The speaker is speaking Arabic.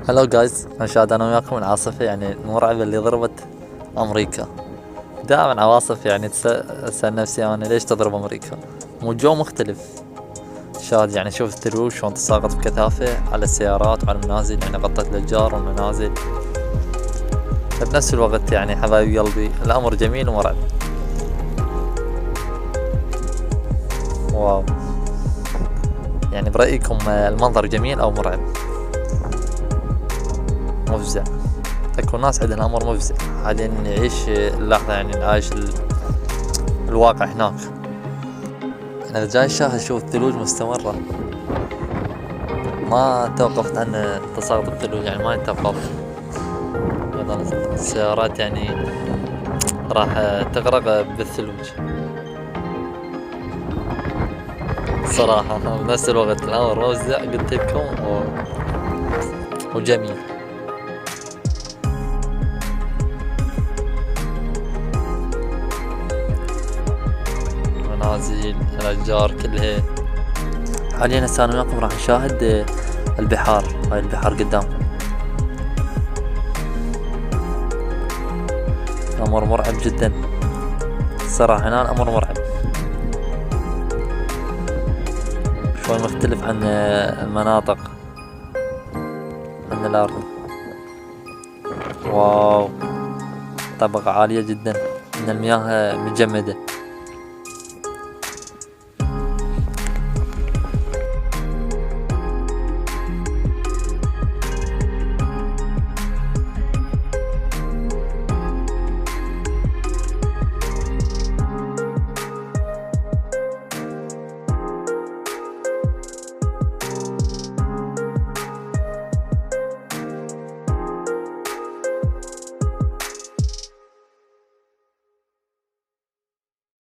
هلو جايز، نشاهد انا وياكم العاصفة يعني المرعبة اللي ضربت امريكا. دائما عواصف يعني اسأل نفسي انا ليش تضرب امريكا؟ مو جو مختلف. شاهد يعني شوف الثلوج شلون تساقط بكثافة على السيارات وعلى المنازل، يعني غطت الاشجار والمنازل. بنفس الوقت يعني حبايبي قلبي الامر جميل ومرعب. واو، يعني برأيكم المنظر جميل او مرعب؟ مفزع. اكو ناس عندها الامر مفزع، حاليا نعيش اللحظة، يعني نعيش الواقع هناك. انا جاي شاهد اشوف الثلوج مستمرة، ما توقفت عن تساقط الثلوج، يعني ما يتوقف. ايضا السيارات يعني راح تغرق بالثلوج صراحة. بنفس الوقت الامر مفزع قلت لكم وجميل. منازل الاشجار كلها. حاليا هسه انا وياكم راح نشاهد البحار. هاي البحار قدامكم، امر مرعب جدا صراحة. هنا الامر مرعب شوي، مختلف عن المناطق، عن الارض. واو، طبقة عالية جدا من المياه متجمدة.